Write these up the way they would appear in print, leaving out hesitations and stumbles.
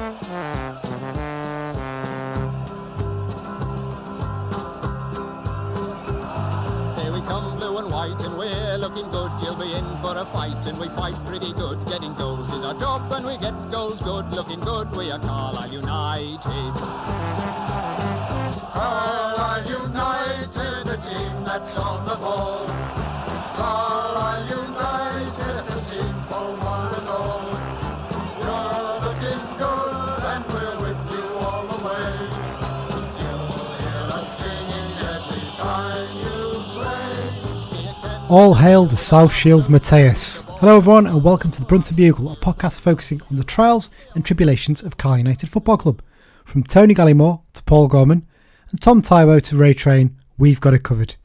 Here we come, blue and white, and we're looking good. You'll be in for a fight, and we fight pretty good. Getting goals is our job, and we get goals good. Looking good, we are Carlisle United. Carlisle United, the team that's on the ball. Carlisle United, the team for one and all. You're looking good, and we're with you all the way. You'll hear us singing every time you play. All hail the South Shields Mateus. Hello everyone and welcome to the Brunton Bugle, a podcast focusing on the trials and tribulations of Carlisle United Football Club. From Tony Gallimore to Paul Gorman and Tom Tybo to Ray Train, we've got it covered.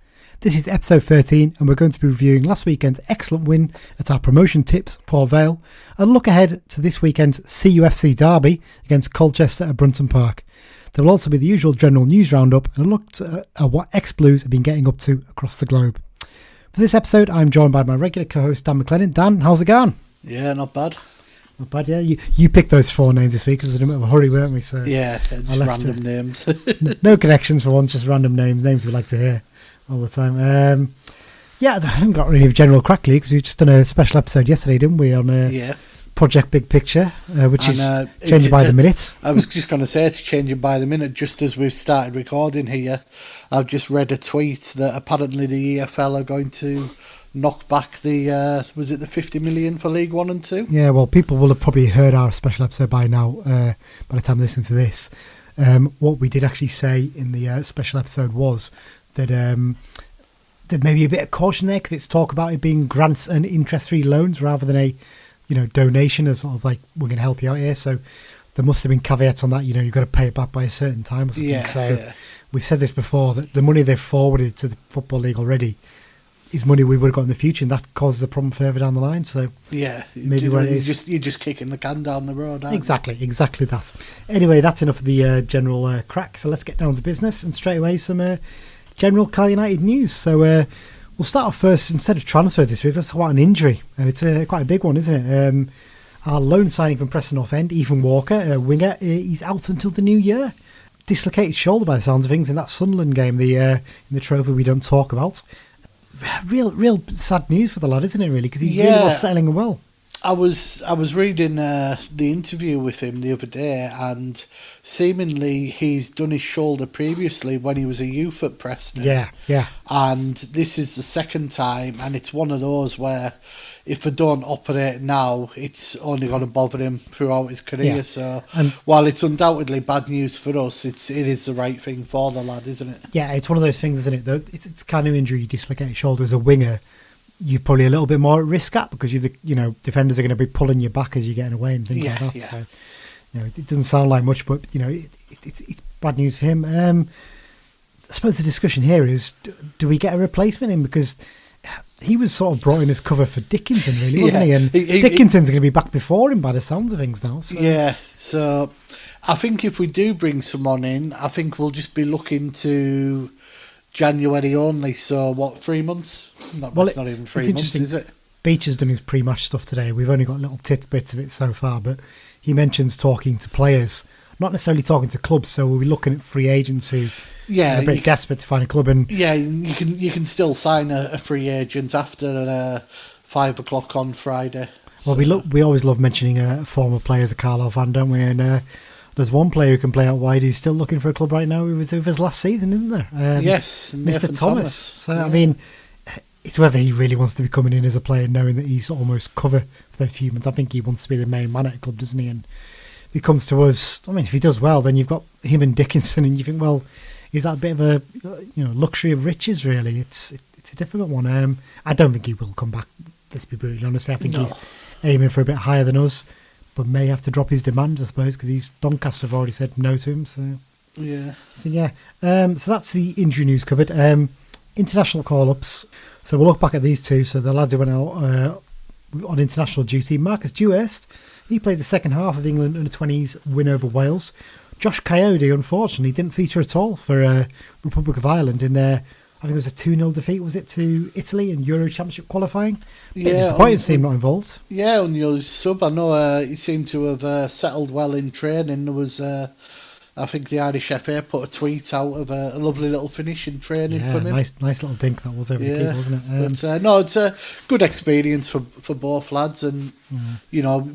This is episode 13 and we're going to be reviewing last weekend's excellent win at our promotion tips, Port Vale, and look ahead to this weekend's CUFC Derby against Colchester at Brunton Park. There will also be the usual general news roundup and a look at what ex-Blues have been getting up to across the globe. For this episode, I'm joined by my regular co-host Dan McLennan. Dan, how's it going? Yeah, not bad. Not bad, yeah. You picked those four names this week because we was in a bit of a hurry, weren't we? So yeah, just random names. No connections for once, just random names we like to hear all the time. Yeah, I haven't got really a general crack league because we've just done a special episode yesterday, didn't we, on Project Big Picture, which is changing by the minute. I was just going to say it's changing by the minute just as we've started recording here. I've just read a tweet that apparently the EFL are going to knock back the, was it the 50 million for League 1 and 2? Yeah, well, people will have probably heard our special episode by now, by the time they listen to this. What we did actually say in the special episode was that there may be a bit of caution there because it's talk about it being grants and interest-free loans rather than a donation, as sort of like, we're going to help you out here. So there must have been caveats on that, you've got to pay it back by a certain time or something. Yeah. We've said this before, that the money they've forwarded to the Football League already is money we would have got in the future, and that causes a problem further down the line. So yeah, maybe where it is. You're just kicking the can down the road, aren't Exactly that. Anyway, that's enough of the general crack, so let's get down to business, and straight away some general Carlisle United news. So we'll start off first, instead of transfer this week, let's talk about an injury, and it's quite a big one, isn't it? Our loan signing from Preston North End, Ethan Walker, a winger, he's out until the new year. Dislocated shoulder by the sounds of things in that Sunderland game, in the trophy we don't talk about. Real sad news for the lad, isn't it, really? Because he really was settling well. I was reading the interview with him the other day, and seemingly he's done his shoulder previously when he was a youth at Preston. Yeah. And this is the second time, and it's one of those where if they don't operate now, it's only going to bother him throughout his career. Yeah. So while it's undoubtedly bad news for us, it is the right thing for the lad, isn't it? Yeah, it's one of those things, isn't it? It's the kind of injury you dislocate your shoulder as a winger, you're probably a little bit more at risk at, because defenders are going to be pulling you back as you're getting away and things like that. Yeah. So it doesn't sound like much, but it's bad news for him. I suppose the discussion here is, do we get a replacement in? Because he was sort of brought in as cover for Dickinson, really, wasn't he? And Dickinson's going to be back before him by the sounds of things now. So. Yeah, so I think if we do bring someone in, I think we'll just be looking to January only. So 3 months? It's not even 3 months, is it? Beach has done his pre-match stuff today. We've only got little tidbits of it so far, but he mentions talking to players, not necessarily talking to clubs. So we'll be looking at free agents who are a bit desperate to find a club. And you can still sign a free agent after 5 o'clock on Friday. Well, we always love mentioning former players of Carlisle fan, don't we? And there's one player who can play out wide who's still looking for a club right now. He was with us last season, isn't there? Yes, Mr. Thomas. So I mean, it's whether he really wants to be coming in as a player, knowing that he's almost cover for those few months. I think he wants to be the main man at a club, doesn't he? And if he comes to us, I mean, if he does well, then you've got him and Dickinson, and you think, well, is that a bit of a luxury of riches? Really, it's a difficult one. I don't think he will come back. Let's be brutally honest. I think he's aiming for a bit higher than us, but may have to drop his demand, I suppose, because Doncaster have already said no to him. So so that's the injury news covered. International call-ups. So we'll look back at these two. So the lads who went out on international duty. Marcus Dewhurst, he played the second half of England under-20s win over Wales. Josh Coyote, unfortunately, didn't feature at all for Republic of Ireland in their, I think it was a 2-0 defeat, was it, to Italy in Euro Championship qualifying? Yeah, disappointing to see him not involved. Yeah, on your sub, I know he seemed to have settled well in training. There was, I think the Irish FA put a tweet out of a lovely little finish in training from him. Nice little dink that was over the keeper, wasn't it? But no, it's a good experience for both lads, and you know,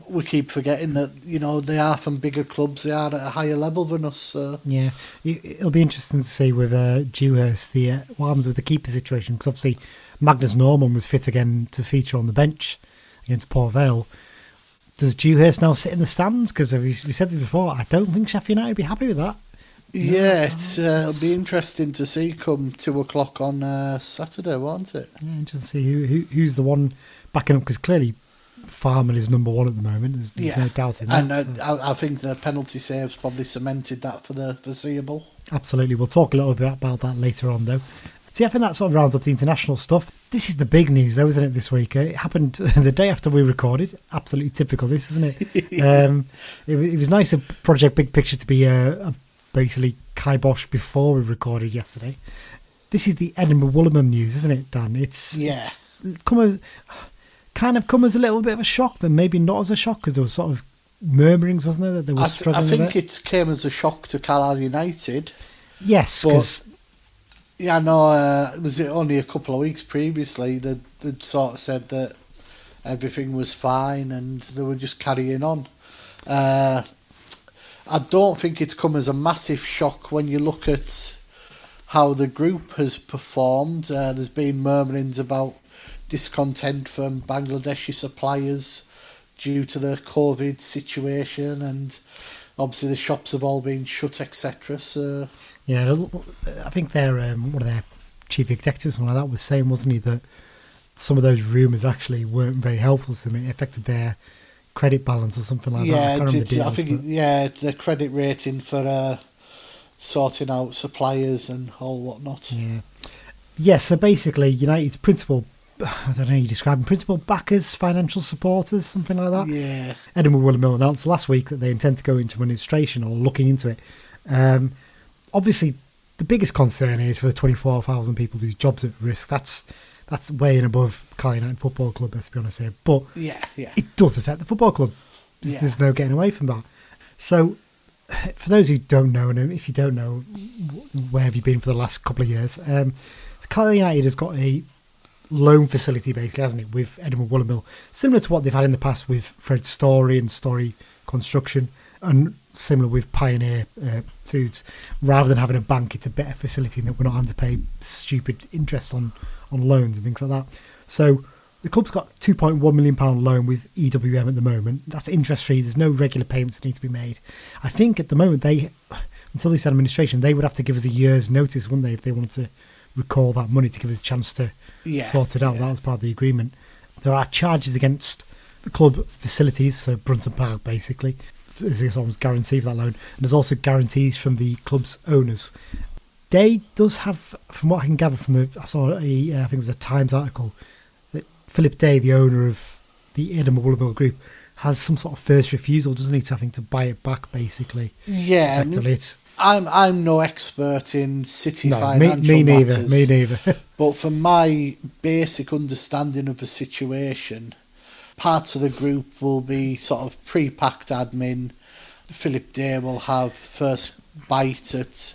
we keep forgetting that, you know, they are from bigger clubs, they are at a higher level than us. So. Yeah, it'll be interesting to see with Dewhurst what happens with the keeper situation, because obviously Magnus Norman was fit again to feature on the bench against Port Vale. Does Dewhurst now sit in the stands? Because we said this before, I don't think Sheffield United would be happy with that. Yeah, it'll be interesting to see come 2:00 on Saturday, won't it? Yeah, interesting to see who's the one backing up, because clearly Farman is number one at the moment. There's no doubt in that. And I think the penalty saves probably cemented that for the foreseeable. Absolutely. We'll talk a little bit about that later on, though. See, I think that sort of rounds up the international stuff. This is the big news, though, isn't it, this week? It happened the day after we recorded. Absolutely typical, this, isn't it? It was nice of Project Big Picture to be basically kibosh before we recorded yesterday. This is the Edinburgh Woollen Mill news, isn't it, Dan? It's come as a little bit of a shock, but maybe not as a shock, because there was sort of murmurings, wasn't there, that they were struggling. I think it came as a shock to Carlisle United. Yes, because... Yeah, I know, was it only a couple of weeks previously that they'd sort of said that everything was fine and they were just carrying on. I don't think it's come as a massive shock when you look at how the group has performed. There's been murmurings about discontent from Bangladeshi suppliers due to the COVID situation, and obviously the shops have all been shut, etc. So... Yeah, I think one of their chief executives, one of that, was saying, wasn't he, that some of those rumours actually weren't very helpful to them. It affected their credit balance or something like that. I think it's the credit rating for sorting out suppliers and all whatnot. Yeah, so basically United's principal, I don't know how you describe them, principal backers, financial supporters, something like that. Yeah. Edinburgh Woollen Mill announced last week that they intend to go into administration, or looking into it. Obviously, the biggest concern is for the 24,000 people whose jobs are at risk. That's way and above Carlisle United Football Club, let's be honest here. But it does affect the football club. There's no getting away from that. So, for those who don't know, and if you don't know, where have you been for the last couple of years? Carlisle United has got a loan facility, basically, hasn't it, with Edinburgh Woollen Mill, similar to what they've had in the past with Fred Story and Story Construction, and similar with Pioneer Foods. Rather than having a bank, it's a better facility in that we're not having to pay stupid interest on loans and things like that. So the club's got £2.1 million loan with EWM at the moment. That's interest free. There's no regular payments that need to be made. I think at the moment, until this administration, they would have to give us a year's notice, wouldn't they, if they wanted to recall that money, to give us a chance to sort it out. That was part of the agreement. There are charges against the club facilities, so Brunton Park basically, is almost guaranteed for that loan, and there's also guarantees from the club's owners. Day does have, from what I can gather I saw I think it was a Times article, that Philip Day, the owner of the Edinburgh Woollen Mill Group, has some sort of first refusal, doesn't he, to having to buy it back, basically. Yeah, I'm no expert in financial matters. Me neither. But from my basic understanding of the situation, parts of the group will be sort of pre-packed admin. Philip Day will have first bite at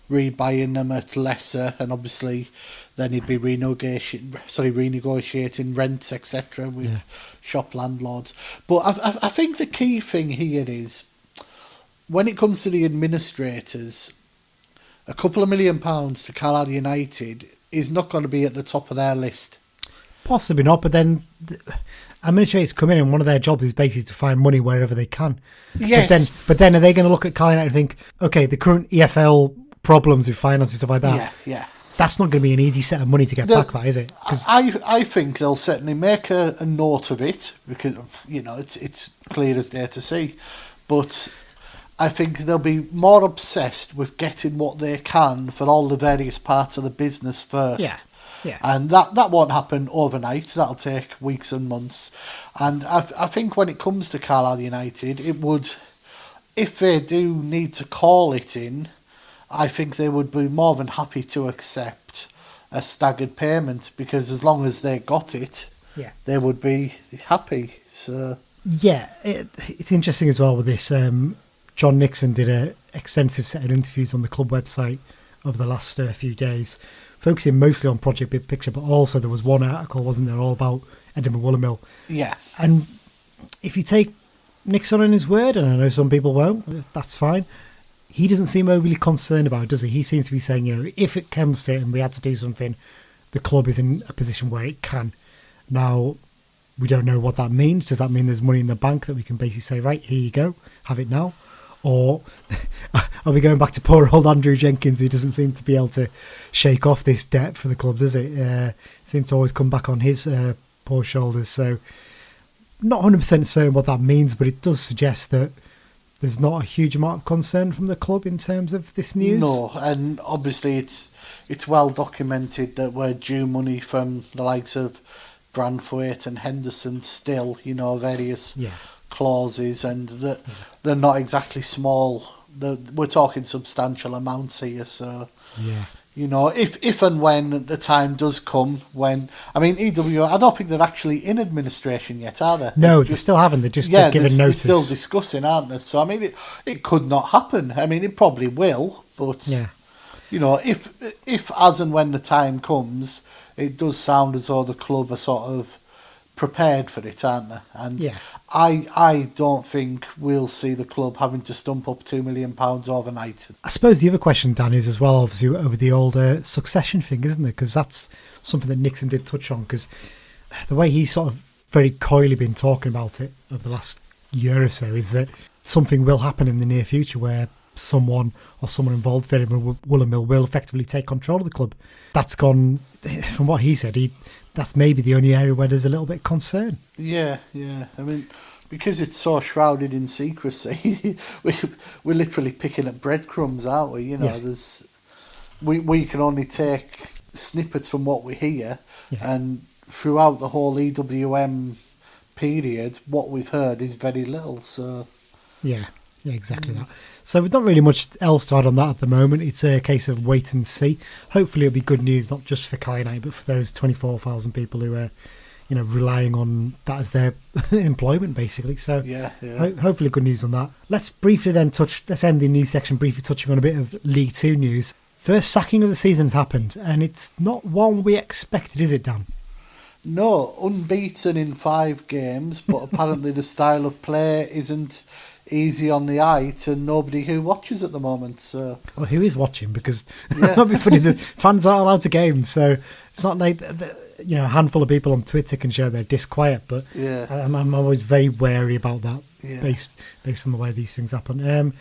rebuying them at lesser, and obviously then he'd be renegotiating rents, etc. with shop landlords. But I think the key thing here is, when it comes to the administrators, a couple of £1 million to Carlisle United is not going to be at the top of their list. Possibly not, but then administrators come in and one of their jobs is basically to find money wherever they can. Yes. But then are they going to look at Carlisle United and think, okay, the current EFL problems with finance and stuff like that, that's not going to be an easy set of money to get back, that, is it? I think they'll certainly make a note of it, because, you know, it's clear as day to see. But I think they'll be more obsessed with getting what they can for all the various parts of the business first. Yeah. And that won't happen overnight. That'll take weeks and months. And I think when it comes to Carlisle United, it would, if they do need to call it in, I think they would be more than happy to accept a staggered payment, because as long as they got it, they would be happy. So yeah, it's interesting as well with this. John Nixon did an extensive set of interviews on the club website over the last few days, focusing mostly on Project Big Picture, but also there was one article, wasn't there, all about Edinburgh Woollen Mill. Yeah. And if you take Nixon on his word, and I know some people won't, that's fine, he doesn't seem overly concerned about it, does he? He seems to be saying, if it comes to it and we had to do something, the club is in a position where it can. Now, we don't know what that means. Does that mean there's money in the bank that we can basically say, right, here you go, have it now? Or are we going back to poor old Andrew Jenkins, who doesn't seem to be able to shake off this debt for the club, does it? Seems to always come back on his poor shoulders. So not 100% certain what that means, but it does suggest that there's not a huge amount of concern from the club in terms of this news. No, and obviously it's well documented that we're due money from the likes of Branthwaite and Henderson still, various clauses, and that they're not exactly small. We're talking substantial amounts here, so if and when the time does come, EW, I don't think they're actually in administration yet, are they? No, they still haven't. They're just given notice. They're still discussing, aren't they? So it could not happen. It probably will, but if as and when the time comes, it does sound as though the club are sort of prepared for it, aren't they? And I don't think we'll see the club having to stump up £2 million overnight. I suppose the other question, Dan, is as well, obviously, over the old succession thing, isn't it? Because that's something that Nixon did touch on, because the way he's sort of very coyly been talking about it over the last year or so is that something will happen in the near future where someone involved with Edinburgh Woollen Mill will effectively take control of the club. That's gone, from what he said, that's maybe the only area where there's a little bit of concern. Yeah. Because it's so shrouded in secrecy, we're literally picking up breadcrumbs, aren't we? We can only take snippets from what we hear, and throughout the whole EWM period, what we've heard is very little. So yeah, exactly that. So we've not really much else to add on that at the moment. It's a case of wait and see. Hopefully it'll be good news, not just for Carl United, but for those 24,000 people who are, relying on that as their employment, basically. So hopefully good news on that. Let's end the news section briefly touching on a bit of League Two news. First sacking of the season has happened, and it's not one we expected, is it, Dan? No, unbeaten in 5 games, but apparently the style of play isn't easy on the eye to nobody who watches at the moment. So, well, who is watching? Because that'd be funny. The fans aren't allowed to game, so it's not like a handful of people on Twitter can share their disquiet. But I'm always very wary about that, based on the way these things happen.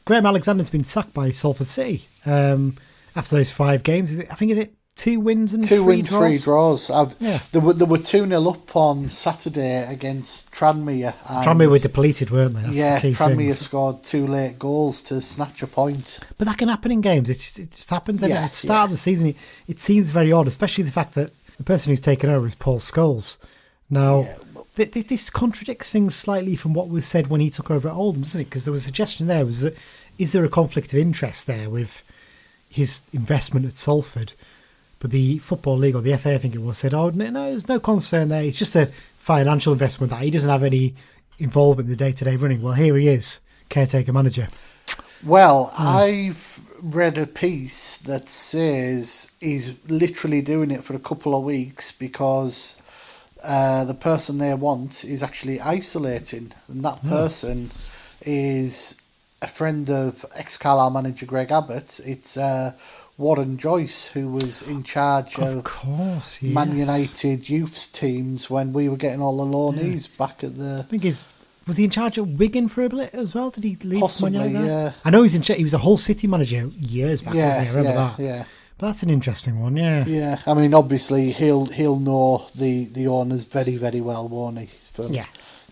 Graham Alexander's been sacked by Salford City after those 5 games. Is it 2 wins and 3 draws? They were 2-0 up on Saturday against Tranmere. Tranmere were depleted, weren't they? That's the Tranmere scored 2 late goals to snatch a point. But that can happen in games. It just happens at the start of the season. It seems very odd, especially the fact that the person who's taken over is Paul Scholes. Now, this contradicts things slightly from what was said when he took over at Oldham, doesn't it? Because there was a suggestion there, was that is there a conflict of interest there with his investment at Salford? But the Football League, or the FA, I think it was, said, no, there's no concern there. It's just a financial investment that he doesn't have any involvement in the day-to-day running. Well, here he is, caretaker manager. Well, I've read a piece that says he's literally doing it for a couple of weeks because the person they want is actually isolating. And that person is a friend of ex-Carlisle manager Greg Abbott. It's Warren Joyce, who was in charge of Man United youths teams when we were getting all the loanees back at the... Was he in charge of Wigan for a bit as well? Did he leave? Possibly, yeah. I know he was a Hull City manager years back, wasn't he? I remember that. Yeah. But that's an interesting one, yeah. Yeah, obviously he'll know the owners very, very well, won't he? From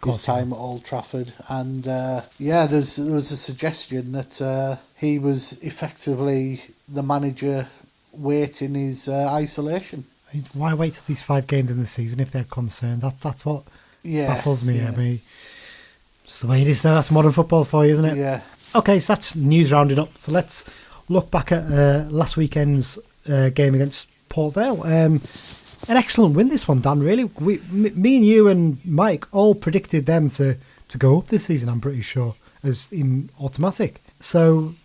his time at Old Trafford. And there was a suggestion that he was effectively the manager waiting his isolation. Why wait till these 5 games in the season if they're concerned? That's what baffles me. Yeah. It's the way it is though. That's modern football for you, isn't it? Yeah. Okay, so that's news rounded up. So let's look back at last weekend's game against Port Vale. An excellent win, this one, Dan, really. Me and you and Mike all predicted them to go up this season, I'm pretty sure, as in automatic. So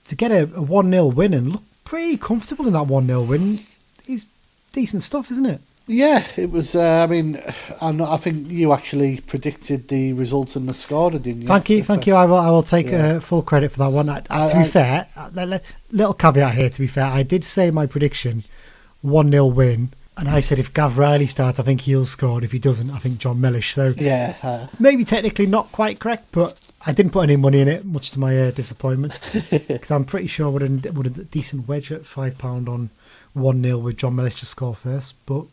to get a 1-0 win and look pretty comfortable in that 1-0 win is decent stuff, isn't it? Yeah, it was. I think you actually predicted the result and the score, didn't you? Thank you. I will take full credit for that one. To be fair, little caveat here. To be fair, I did say my prediction 1-0 win, and I said if Gav Riley starts, I think he'll score. And if he doesn't, I think John Mellish. So maybe technically not quite correct, but I didn't put any money in it, much to my disappointment, because I'm pretty sure would a decent wedge at £5 on 1-0 with John Mellish to score first, but.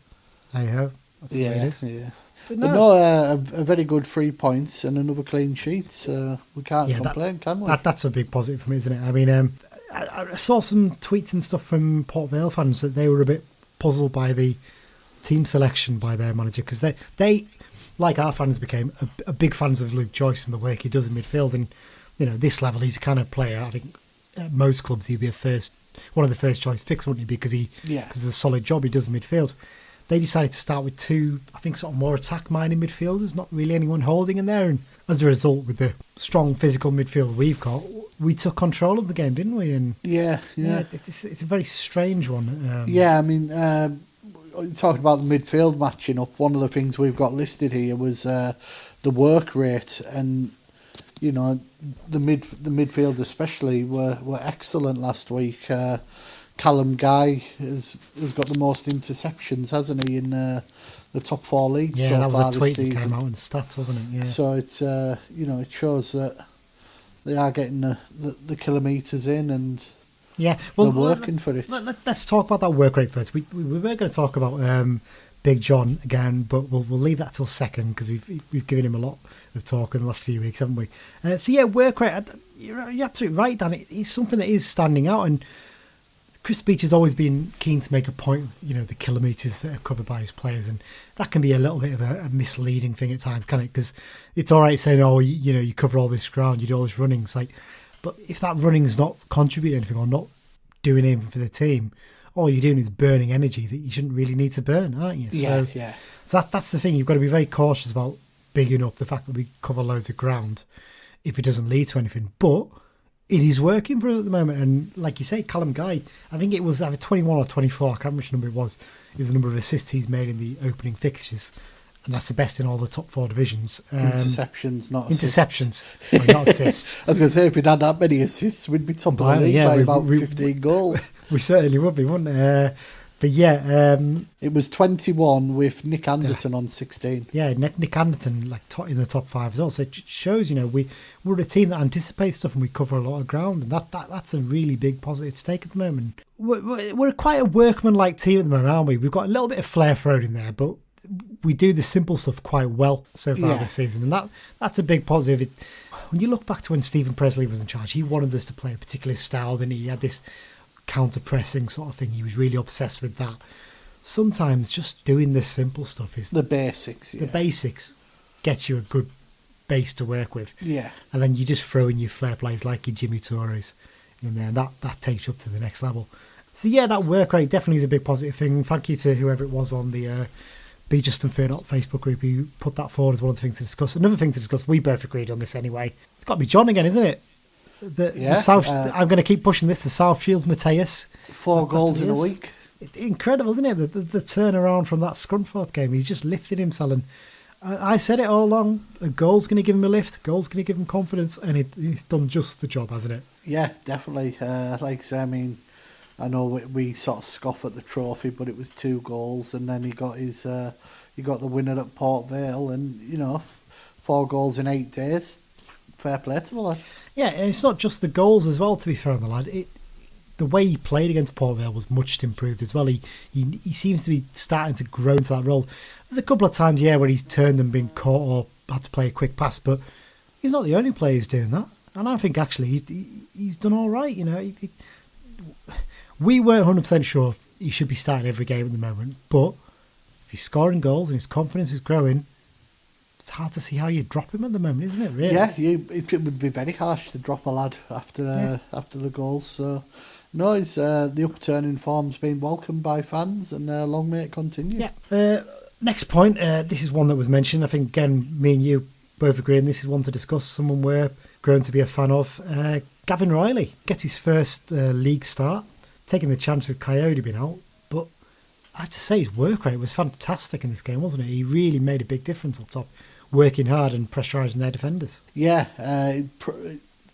Hey ho, that's the way it is. Yeah. But a very good 3 points and another clean sheet, so we can't complain, can we? That's a big positive for me, isn't it? I mean, I saw some tweets and stuff from Port Vale fans that they were a bit puzzled by the team selection by their manager, because they, like our fans, became a big fans of Luke Joyce and the work he does in midfield. And, this level, he's the kind of player, I think, at most clubs he'd be one of the first choice picks, wouldn't he? Because of the solid job he does in midfield. They decided to start with two, I think, sort of more attack-minded midfielders, not really anyone holding in there. And as a result, with the strong physical midfield we've got, we took control of the game, didn't we? And it's a very strange one. Talking about the midfield matching up, one of the things we've got listed here was the work rate, and the midfield especially were excellent last week. Callum Guy has got the most interceptions, hasn't he, in the top 4 leagues so that far was a tweet this season. That came out in the stats, wasn't it? Yeah. So it's it shows that they are getting the kilometres in, and they're working for it. Let's talk about that work rate first. We were going to talk about Big John again, but we'll leave that till second, because we've given him a lot of talk in the last few weeks, haven't we? Work rate. You're absolutely right, Dan. It's something that is standing out, and Chris Beach has always been keen to make a point of, the kilometres that are covered by his players, and that can be a little bit of a misleading thing at times, can it? Because it's all right saying, you cover all this ground, you do all this running. It's like, but if that running is not contributing anything or not doing anything for the team, all you're doing is burning energy that you shouldn't really need to burn, aren't you? So that's the thing. You've got to be very cautious about bigging up the fact that we cover loads of ground if it doesn't lead to anything. But it is working for us at the moment, and like you say, Callum Guy, I think it was either 21 or 24, I can't remember which number it was, is the number of assists he's made in the opening fixtures, and that's the best in all the top 4 divisions. Interceptions, not assists. Interceptions, sorry, not assists. I was going to say, if we'd had that many assists, we'd be top of the league by about 15 goals. We certainly would be, wouldn't we? But it was 21 with Nick Anderton on 16. Yeah, Nick Anderton in the top 5 as well. So it shows, we're a team that anticipates stuff and we cover a lot of ground, and that's a really big positive to take at the moment. We're quite a workman-like team at the moment, aren't we? We've got a little bit of flair thrown in there, but we do the simple stuff quite well so far this season, and that's a big positive. When you look back to when Stephen Presley was in charge, he wanted us to play a particular style, didn't he? He had this counter-pressing sort of thing. He was really obsessed with that. Sometimes just doing this simple stuff is the basics. The basics gets you a good base to work with. Yeah. And then you just throw in your flair plays like your Jimmy Torres in there, and that takes you up to the next level. So that work rate definitely is a big positive thing. Thank you to whoever it was on the Be Justin Fear Not Facebook group who put that forward as one of the things to discuss. Another thing to discuss, we both agreed on this anyway. It's got to be John again, isn't it? The South. I'm going to keep pushing this. The South Shields Mateus, 4 goals in a week. Incredible, isn't it? The turnaround from that Scunthorpe game. He's just lifted himself, and I said it all along. A goal's going to give him a lift. A goal's going to give him confidence, and he's done just the job, hasn't it? Yeah, definitely. Like I say, I mean, I know we sort of scoff at the trophy, but it was 2 goals, and then he got the winner at Port Vale, and 4 goals in 8 days. Fair play to the lad. Yeah, and it's not just the goals as well, to be fair on the lad. The way he played against Port Vale was much improved as well. He seems to be starting to grow into that role. There's a couple of times, where he's turned and been caught or had to play a quick pass, but he's not the only player who's doing that. And I think actually he's done all right. We weren't 100% sure if he should be starting every game at the moment, but if he's scoring goals and his confidence is growing, it's hard to see how you drop him at the moment, isn't it? Really? Yeah, it would be very harsh to drop a lad after the goals. So No, it's the upturn in form's been welcomed by fans, and long may it continue. Yeah. Next point, this is one that was mentioned. I think, again, me and you both agree, and this is one to discuss, someone we're grown to be a fan of. Gavin Riley gets his first league start, taking the chance with Coyote being out. But I have to say, his work rate was fantastic in this game, wasn't it? He really made a big difference up top, working hard and pressurising their defenders. Yeah,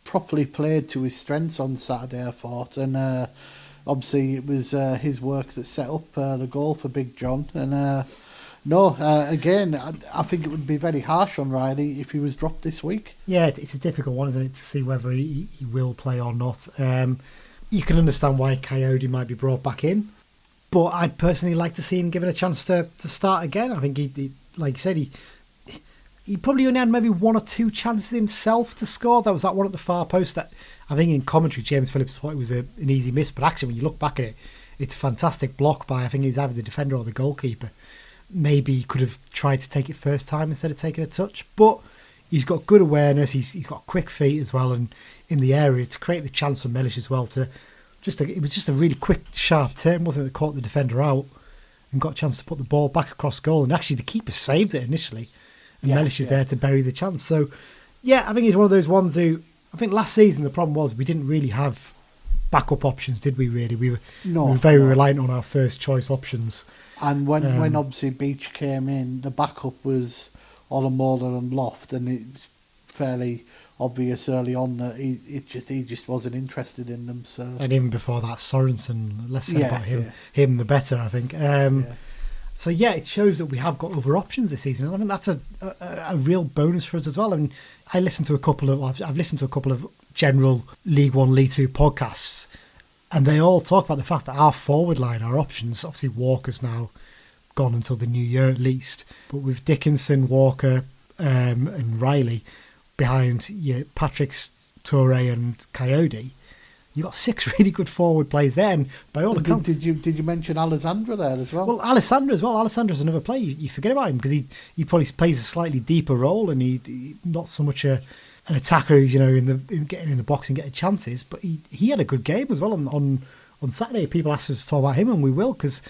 properly played to his strengths on Saturday, I thought. And obviously it was his work that set up the goal for Big John. And again, I think it would be very harsh on Riley if he was dropped this week. Yeah, it's a difficult one, isn't it, to see whether he will play or not. You can understand why Coyote might be brought back in, but I'd personally like to see him given a chance to start again. I think he like you said, he probably only had maybe one or two chances himself to score. There was that one at the far post that I think in commentary James Phillips thought it was an easy miss, but actually when you look back at it, it's a fantastic block by, I think he was either the defender or the goalkeeper. Maybe he could have tried to take it first time instead of taking a touch, but he's got good awareness, he's got quick feet as well, and in the area to create the chance for Mellish as well. It was just a really quick, sharp turn, wasn't it, that caught the defender out and got a chance to put the ball back across goal, and actually the keeper saved it initially, and Mellish is there to bury the chance. So yeah, I think he's one of those ones who, I think last season the problem was we didn't really have backup options, did we really? We were very reliant on our first choice options. And when obviously Beach came in, the backup was Olamola and Loft, and it was fairly obvious early on that he just wasn't interested in them. So, and even before that, Sorensen, less said about him the better, I think. So yeah, it shows that we have got other options this season. I think that's a real bonus for us as well. I mean, I've listened to a couple of general League One, League Two podcasts, and they all talk about the fact that our forward line, our options, obviously Walker's now gone until the new year at least, but with Dickinson, Walker, and Riley behind Patrick's, Toure and Coyote, you've got 6 really good forward players there, and by all accounts... Did you mention Alessandra there as well? Well, Alessandra as well. Alessandra's another player. You forget about him because he probably plays a slightly deeper role, and he not so much an attacker who's in getting in the box and getting chances, but he had a good game as well on Saturday. People asked us to talk about him, and we will, because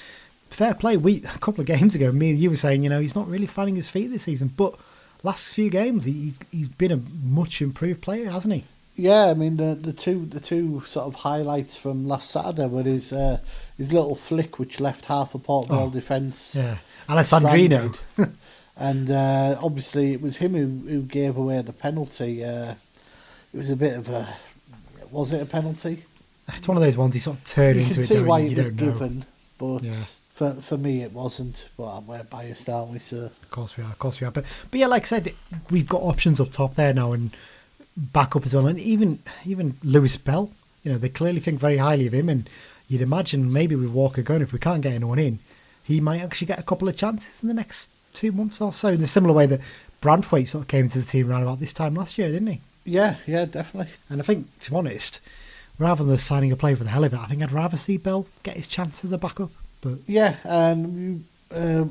fair play. A couple of games ago, me and you were saying he's not really finding his feet this season, but last few games he's been a much improved player, hasn't he? Yeah, I mean the two sort of highlights from last Saturday were his little flick which left half a Port Vale defence. Yeah, Alessandrino. And obviously it was him who gave away the penalty. It was a bit of a... Was it a penalty? It's one of those ones he sort of turned into it. You can see why it was given, but for me it wasn't. But we're biased, aren't we, sir? Of course we are. But yeah, like I said, we've got options up top there now and back up as well. And even Lewis Bell, they clearly think very highly of him. And you'd imagine maybe with Walker going, if we can't get anyone in, he might actually get a couple of chances in the next 2 months or so, in the similar way that Branthwaite sort of came into the team around about this time last year, didn't he? Yeah, definitely. And I think, to be honest, rather than signing a player for the hell of it, I think I'd rather see Bell get his chance as a backup. But yeah, and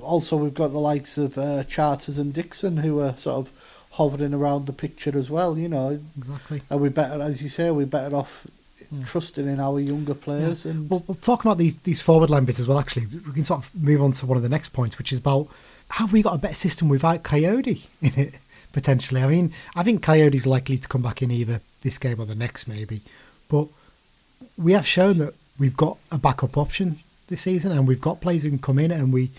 also we've got the likes of Charters and Dixon who are sort of hovering around the picture as well, Exactly. And we better, as you say, we're better off trusting in our younger players. Yeah. And we'll talk about these forward line bits as well, actually. We can sort of move on to one of the next points, which is about, have we got a better system without Coyote in it, potentially? I mean, I think Coyote's likely to come back in either this game or the next, maybe. But we have shown that we've got a backup option this season, and we've got players who can come in, and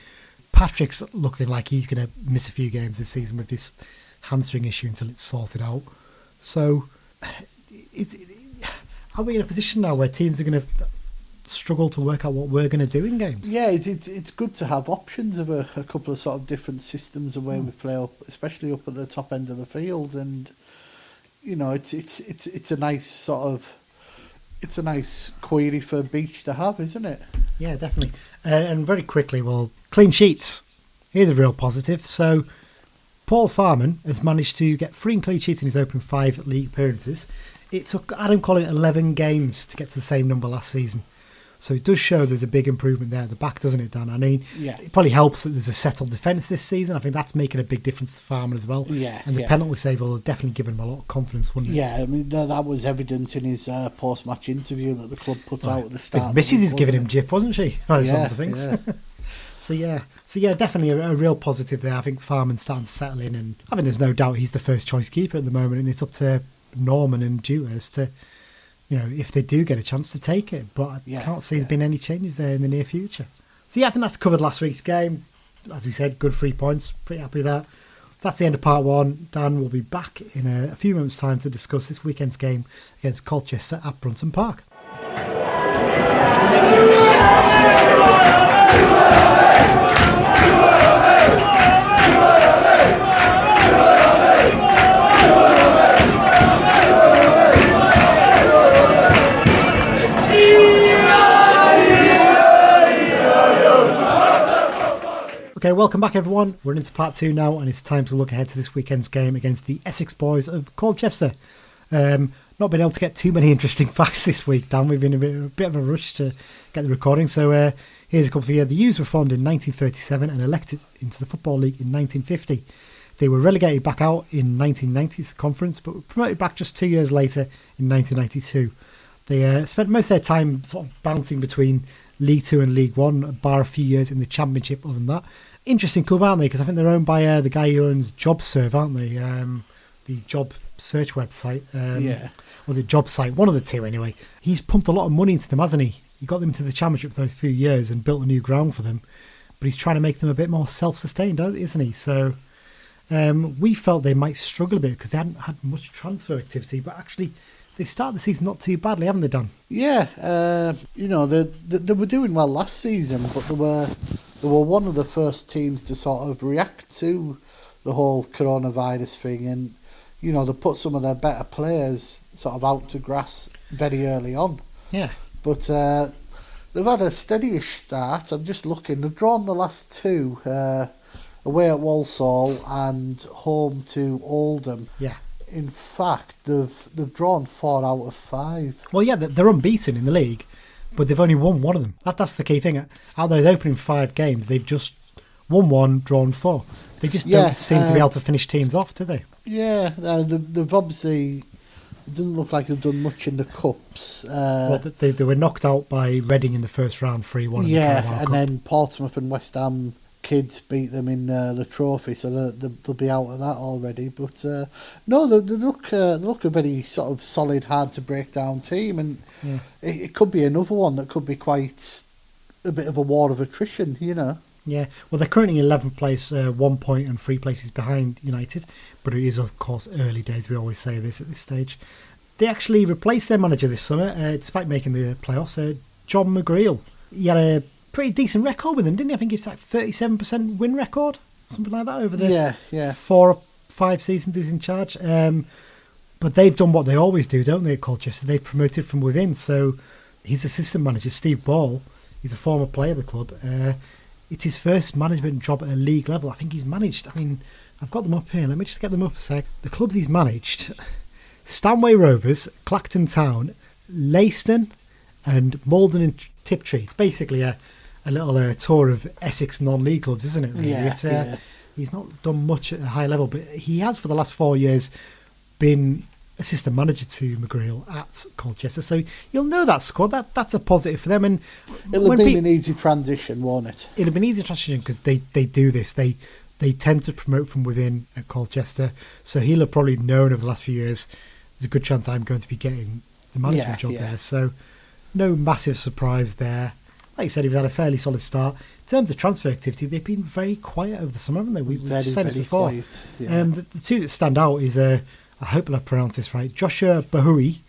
Patrick's looking like he's going to miss a few games this season with this hamstring issue until it's sorted out. So are we in a position now where teams are going to struggle to work out what we're going to do in games? Yeah, it's good to have options of a couple of sort of different systems of where we play up, especially up at the top end of the field, and it's a nice sort of... It's a nice query for Beach to have, isn't it? Yeah, definitely. And very quickly, clean sheets. Here's a real positive. So, Paul Farman has managed to get 3 clean sheets in his opening 5 league appearances. It took Adam Collin 11 games to get to the same number last season. So it does show there's a big improvement there at the back, doesn't it, Dan? I mean, Yeah. it probably helps that there's a settled defence this season. I think that's making a big difference to Farman as well. Yeah, and the penalty save will have definitely given him a lot of confidence, wouldn't it? Yeah, I mean, that was evident in his post-match interview that the club put out at the start. His missus is giving him jip, wasn't she? Yeah, things. yeah. So yeah, definitely a real positive there. I think Farman's starting to settle in, and I mean, there's no doubt he's the first choice keeper at the moment, and it's up to Norman and Dewars to, if they do get a chance to take it. But I can't see there being any changes there in the near future. So yeah, I think that's covered last week's game. As we said, good 3 points. Pretty happy with that. That's the end of part one. Dan will be back in a few moments' time to discuss this weekend's game against Colchester at Brunton Park. Okay, welcome back everyone. We're into part two now, and it's time to look ahead to this weekend's game against the Essex boys of Colchester. Not been able to get too many interesting facts this week, Dan. We've been a bit of a rush to get the recording. So here's a couple for you. The U's were formed in 1937 and elected into the Football League in 1950. They were relegated back out in 1990 to the conference, but were promoted back just 2 years later in 1992. They spent most of their time sort of bouncing between League Two and League One, bar a few years in the Championship. Other than that, interesting club, aren't they? Because I think they're owned by the guy who owns JobServe, aren't they? The job search website, or the job site, one of the two anyway. He's pumped a lot of money into them, hasn't he? He got them to the Championship for those few years and built a new ground for them, but he's trying to make them a bit more self-sustained, isn't he? So we felt they might struggle a bit because they hadn't had much transfer activity, but actually they started the season not too badly, haven't they, Dan? Yeah, they were doing well last season, but they were one of the first teams to sort of react to the whole coronavirus thing, and they put some of their better players sort of out to grass very early on. Yeah, but they've had a steady-ish start. I'm just looking; they've drawn the last two away at Walsall and home to Oldham. Yeah. In fact, they've drawn 4 out of 5. Well, yeah, they're unbeaten in the league, but they've only won one of them. That's the key thing. Out of those opening 5 games, they've just won 1, drawn 4. They just don't seem to be able to finish teams off, do they? Yeah, they've obviously... It doesn't look like they've done much in the cups. Well, they were knocked out by Reading in the first round, 3-1. Yeah, and then Portsmouth and West Ham kids beat them in the trophy, so they'll be out of that already. But no, they look a very sort of solid, hard to break down team, and it could be another one that could be quite a bit of a war of attrition, Yeah, well, they're currently in 11th place, 1 point and 3 places behind United, but it is, of course, early days. We always say this at this stage. They actually replaced their manager this summer, despite making the playoffs. John McGreal. He had a pretty decent record with them, didn't he? I think it's like 37% win record, something like that, over the 4 or 5 seasons he was in charge. But they've done what they always do, don't they, at Colchester? They've promoted from within. So his assistant manager, Steve Ball, he's a former player of the club. It's his first management job at a league level. I think he's managed, I've got them up here. Let me just get them up a sec. The clubs he's managed: Stanway Rovers, Clacton Town, Leiston, and Malden and Tiptree. It's basically a little tour of Essex non-league clubs, isn't it? Really? Yeah, He's not done much at a high level, but he has for the last 4 years been assistant manager to McGreal at Colchester. So you'll know that squad. That's a positive for them. And it'll have been an easy transition, won't it? It'll have been an easy transition because they do this. They tend to promote from within at Colchester. So he'll have probably known over the last few years there's a good chance I'm going to be getting the management job there. So no massive surprise there. Like you said, he's had a fairly solid start. In terms of transfer activity, they've been very quiet over the summer, haven't they? We've said this before. Quiet, yeah. The two that stand out is, I hope I've pronounced this right, Joshua Bahoui,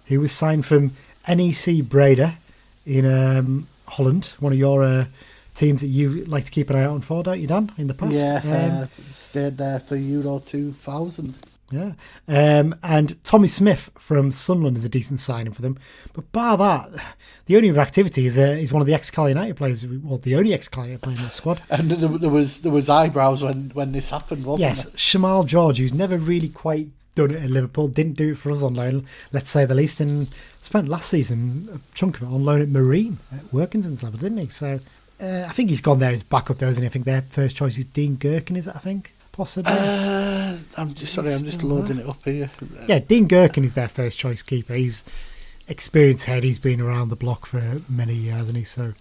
who was signed from NEC Breda in Holland, one of your teams that you like to keep an eye out for, don't you, Dan, in the past? Yeah, stayed there for Euro 2000. Yeah, and Tommy Smith from Sunderland is a decent signing for them. But bar that, the only other activity is one of the ex-Cal United players, well, the only ex-Cal United player in the squad. And there was eyebrows when this happened, wasn't there? Yes, Shamal George, who's never really quite done it at Liverpool, didn't do it for us on loan, let's say the least, and spent last season a chunk of it on loan at Marine at Workington's level, didn't he? So I think he's gone there as backup though, isn't he? I think their first choice is Dean Gherkin, is it, I think? Possibly. I'm just loading it up here. Yeah, Dean Gherkin is their first choice keeper. He's experienced head, he's been around the block for many years, hasn't he? So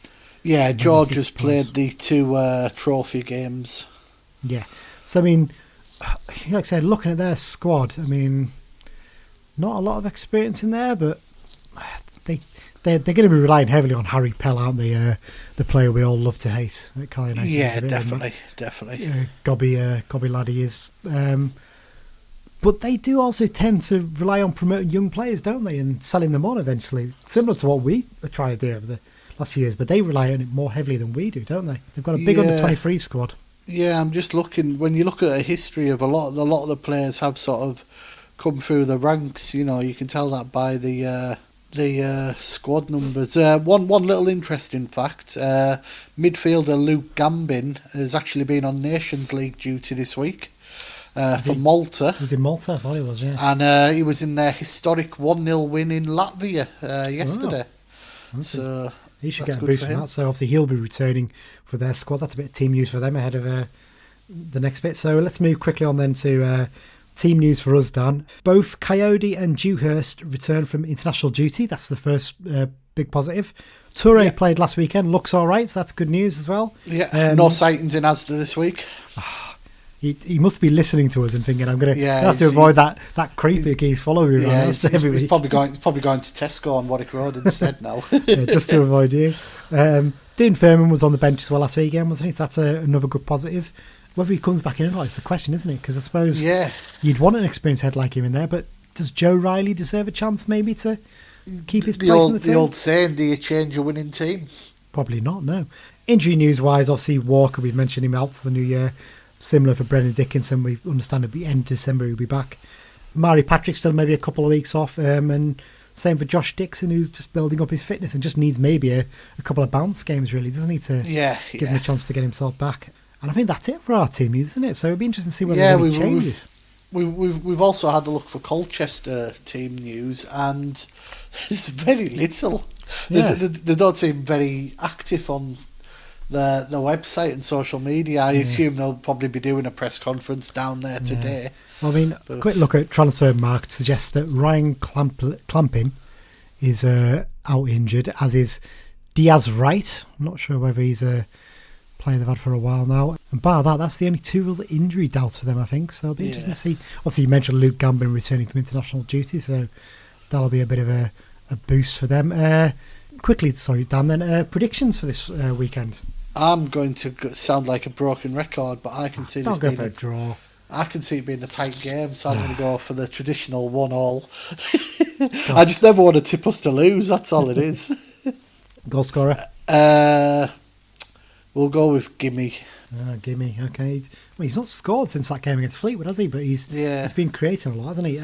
yeah, George has played the 2 trophy games. Yeah. So, I mean, like I said, looking at their squad, I mean, not a lot of experience in there, but they're going to be relying heavily on Harry Pell, aren't they? The player we all love to hate at Carl United. Yeah, definitely. Gobby lad he is. But they do also tend to rely on promoting young players, don't they, and selling them on eventually, similar to what we are trying to do over the last few years. But they rely on it more heavily than we do, don't they? They've got a big under-23 squad. Yeah, I'm just looking. When you look at a history of a lot of the players have sort of come through the ranks. You know, you can tell that by the squad numbers. One little interesting fact: midfielder Luke Gambin has actually been on Nations League duty this week for Malta. He was in Malta, I thought he was, yeah. And he was in their historic 1-0 win in Latvia yesterday. Oh, so he should get a boost from that. So obviously he'll be returning for their squad. That's a bit of team news for them ahead of the next bit. So let's move quickly on then to team news for us, Dan. Both Coyote and Dewhurst return from international duty. That's the first big positive. Toure played last weekend. Looks all right. So that's good news as well. Yeah, no sightings in Asda this week. He must be listening to us and thinking, I'm going to have to avoid that creep who keeps following me. Yeah, he's probably going to Tesco on Warwick Road instead now. Just to avoid you. Dean Furman was on the bench as well last weekend, wasn't he? So that's another good positive. Whether he comes back in or not is the question, isn't it? Because I suppose you'd want an experienced head like him in there, but does Joe Riley deserve a chance maybe to keep his place in the team? The old saying, do you change a winning team? Probably not, no. Injury news-wise, obviously Walker, we've mentioned him out to the new year. Similar for Brendan Dickinson, we understand at the end of December he'll be back. Mari Patrick still maybe a couple of weeks off, and same for Josh Dixon, who's just building up his fitness and just needs maybe a couple of bounce games, really, doesn't he, to give him a chance to get himself back. And I think that's it for our team, isn't it? So it'll be interesting to see whether there's any changes. We've also had a look for Colchester team news, and there's very little. Yeah. They don't seem very active on the website and social media. I assume they'll probably be doing a press conference down there today. Well, I mean, a quick look at transfer market suggests that Ryan Clampin is out injured, as is Diaz Wright. I'm not sure whether he's a player they've had for a while now. And bar that, that's the only 2 real injury doubts for them, I think. So it'll be interesting to see. Obviously, you mentioned Luke Gambin returning from international duty, so that'll be a bit of a boost for them. Quickly, sorry, Dan, then predictions for this weekend. I'm going to sound like a broken record, but I can see this being a draw. I can see it being a tight game, so I'm going to go for the traditional 1-1. I just never want to tip us to lose. That's all it is. Goal scorer? We'll go with Gimme. Gimme, okay. Well, he's not scored since that game against Fleetwood, has he? But he's been creating a lot, hasn't he?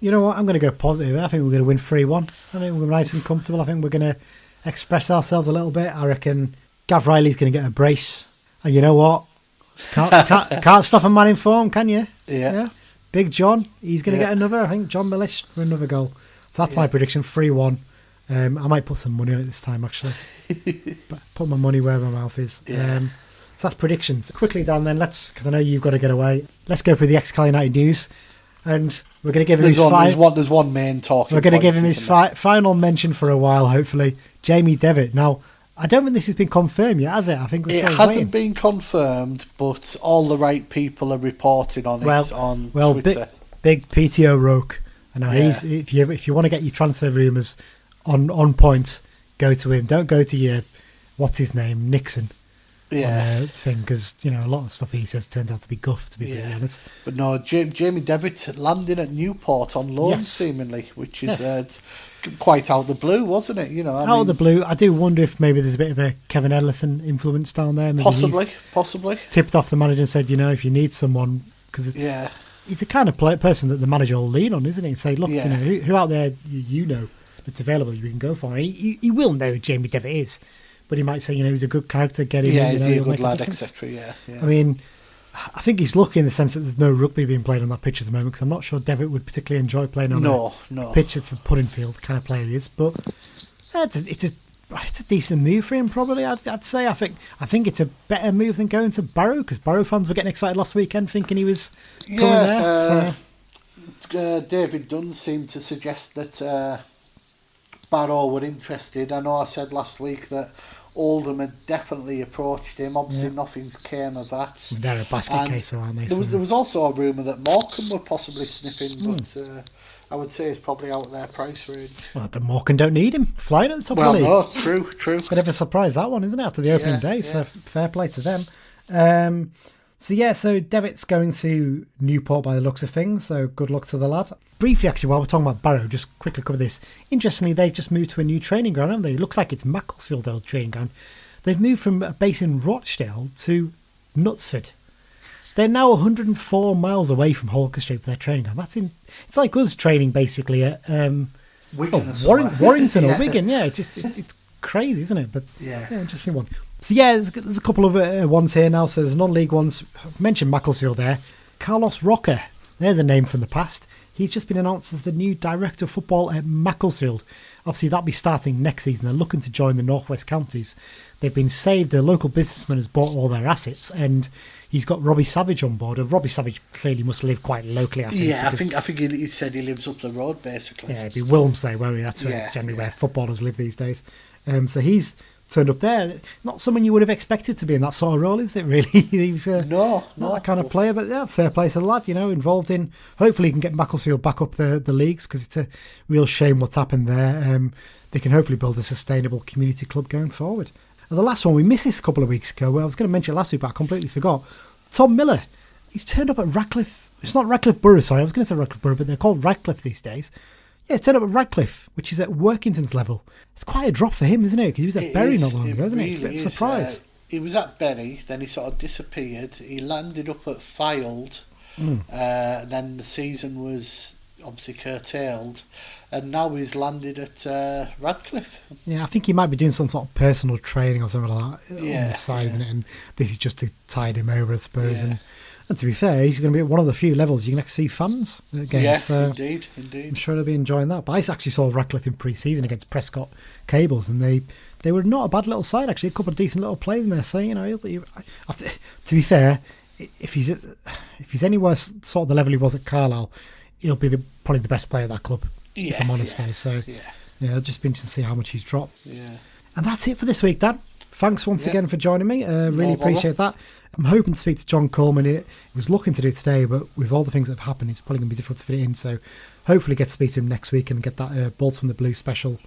You know what? I'm going to go positive. I think we're going to win 3-1. I think we're nice and comfortable. I think we're going to express ourselves a little bit. I reckon Gav Riley's going to get a brace. And you know what? Can't stop a man in form, can you? Yeah. Big John, he's going to get another. I think John Millish for another goal. So that's my prediction, 3-1. I might put some money on it this time, actually. But put my money where my mouth is. So that's predictions. Quickly, Dan, then, because I know you've got to get away. Let's go through the ex-Carl United news. And we're going to give him there's one main talking. We're going to give him his final mention for a while, hopefully. Jamie Devitt. Now, I don't think this has been confirmed yet, has it? I think it hasn't been confirmed, but all the right people are reporting on it on Twitter. Big P.T. O'Rourke. And now if you want to get your transfer rumours on point, go to him. Don't go to your what's his name, Nixon. Thing, because a lot of stuff he says turns out to be guff, to be very honest. But no, Jamie Devitt landing at Newport on loan seemingly, which is quite out of the blue, wasn't it? Out of the blue. I do wonder if maybe there's a bit of a Kevin Ellison influence down there. Maybe possibly tipped off the manager and said, if you need someone, because he's the kind of person that the manager will lean on, isn't he? And say, look, who out there that's available you can go for. He will know who Jamie Devitt is. But he might say, he's a good character, get him in. He's a good lad, etc. Yeah. I mean, I think he's lucky in the sense that there's no rugby being played on that pitch at the moment, because I'm not sure Devitt would particularly enjoy playing on a pitch. It's a pudding field kind of player he is, but it's a decent move for him, probably. I'd say. I think it's a better move than going to Barrow, because Barrow fans were getting excited last weekend thinking he was coming there. David Dunn seemed to suggest that Barrow were interested. I know I said last week that Oldham had definitely approached him. Obviously, nothing's came of that. They're a basket case, aren't they? There was also a rumour that Morecambe were possibly sniffing, but I would say it's probably out of their price range. Well, the Morecambe don't need him. Flying at the top of the league. Well, no, true. Bit of a surprise, that one, isn't it, after the opening day? So fair play to them. So Devitt's going to Newport by the looks of things, so good luck to the lad. Briefly, actually, while we're talking about Barrow, just quickly cover this. Interestingly, they've just moved to a new training ground, haven't they? It looks like it's Macclesfield old training ground. They've moved from a base in Rochdale to Knutsford. They're now 104 miles away from Holker Street for their training ground. It's like us training basically at Warrington or Wigan. Yeah, it's crazy, isn't it? But interesting one. So there's a couple of ones here now. So there's non-league ones. I mentioned Macclesfield there. Carlos Roca, there's a name from the past. He's just been announced as the new director of football at Macclesfield. Obviously, that'll be starting next season. They're looking to join the North West Counties. They've been saved. A local businessman has bought all their assets, and he's got Robbie Savage on board. Robbie Savage clearly must live quite locally, I think. Yeah, I think he said he lives up the road, basically. Yeah, it'd be Wilmslow, won't he? That's generally where footballers live these days. So he's turned up there. Not someone you would have expected to be in that sort of role, is it, really? He's not that kind of player, but fair play to the lad, involved in. Hopefully he can get Macclesfield back up the leagues, because it's a real shame what's happened there. They can hopefully build a sustainable community club going forward. And the last one, we missed this a couple of weeks ago. Well, I was going to mention it last week, but I completely forgot. Tom Miller, he's turned up at Radcliffe. It's not Radcliffe Borough, sorry. I was going to say Radcliffe Borough, but they're called Radcliffe these days. Yeah, he's turned up at Radcliffe, which is at Workington's level. It's quite a drop for him, isn't it? Because he was at Bury not long ago, isn't it? It's a bit of a surprise. He was at Bury, then he sort of disappeared. He landed up at Fylde, then the season was obviously curtailed, and now he's landed at Radcliffe. Yeah, I think he might be doing some sort of personal training or something like that on the side, isn't it? And this is just to tide him over, I suppose. Yeah. And to be fair, he's going to be at one of the few levels you can actually see fans again. Yeah, so indeed. I'm sure they'll be enjoying that. But I actually saw Radcliffe in pre-season against Prescott Cables, and they were not a bad little side, actually. A couple of decent little players in there. So, to be fair, if he's anywhere sort of the level he was at Carlisle, he'll be probably the best player at that club, if I'm honest there. So, it'll just be interesting to see how much he's dropped. Yeah. And that's it for this week, Dan. Thanks once again for joining me. Really appreciate that. I'm hoping to speak to John Coleman. He was looking to do it today, but with all the things that have happened, it's probably going to be difficult to fit it in. So hopefully get to speak to him next week and get that Bolts from the Blue special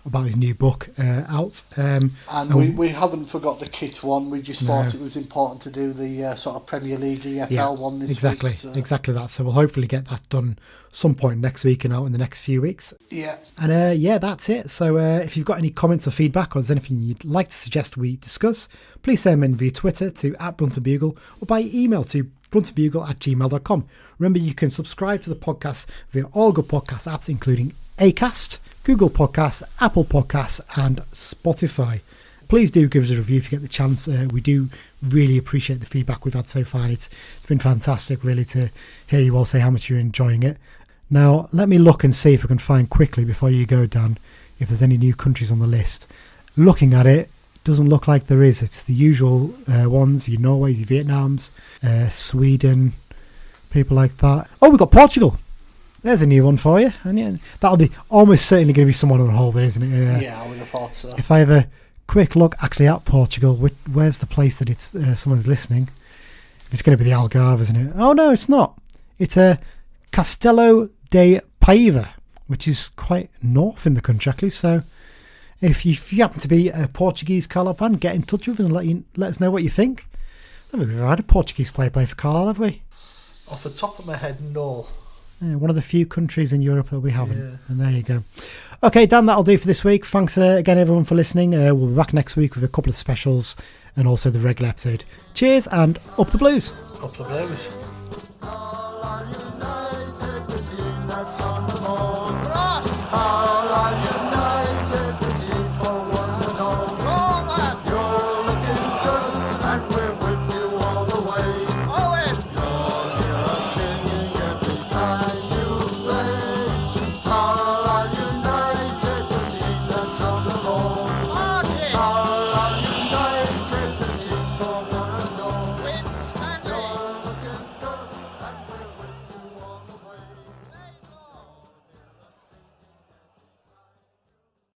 about his new book out. And we haven't forgot the kit one. We just thought it was important to do the sort of Premier League EFL one this week. Exactly that. So we'll hopefully get that done some point next week and out in the next few weeks. Yeah. And that's it. So if you've got any comments or feedback, or there's anything you'd like to suggest we discuss, please send them in via Twitter to @BruntonBugle or by email to bruntonbugle@gmail.com. Remember, you can subscribe to the podcast via all good podcast apps, including Acast, Google Podcasts, Apple Podcasts and Spotify. Please do give us a review if you get the chance. We do really appreciate the feedback we've had so far, and it's been fantastic really to hear you all say how much you're enjoying it. Now let me look and see if I can find quickly before you go, Dan, if there's any new countries on the list. Looking at it, doesn't look like there is. It's the usual ones, your Norways, your Vietnams, Sweden, people like that. Oh, we've got Portugal. There's a new one for you. And that'll be almost certainly going to be someone on hold, isn't it? Yeah, I would have thought so. If I have a quick look actually at Portugal, where's the place that it's someone's listening? It's going to be the Algarve, isn't it? Oh, no, it's not. It's Castelo de Paiva, which is quite north in the country, actually. So if you happen to be a Portuguese Carlisle fan, get in touch with us and let us know what you think. I don't think we've ever had a Portuguese player play for Carlisle, have we? Off the top of my head, no. One of the few countries in Europe that we haven't. Yeah. And there you go. Okay, Dan, that'll do for this week. Thanks again, everyone, for listening. We'll be back next week with a couple of specials and also the regular episode. Cheers and up the Blues. Up the Blues.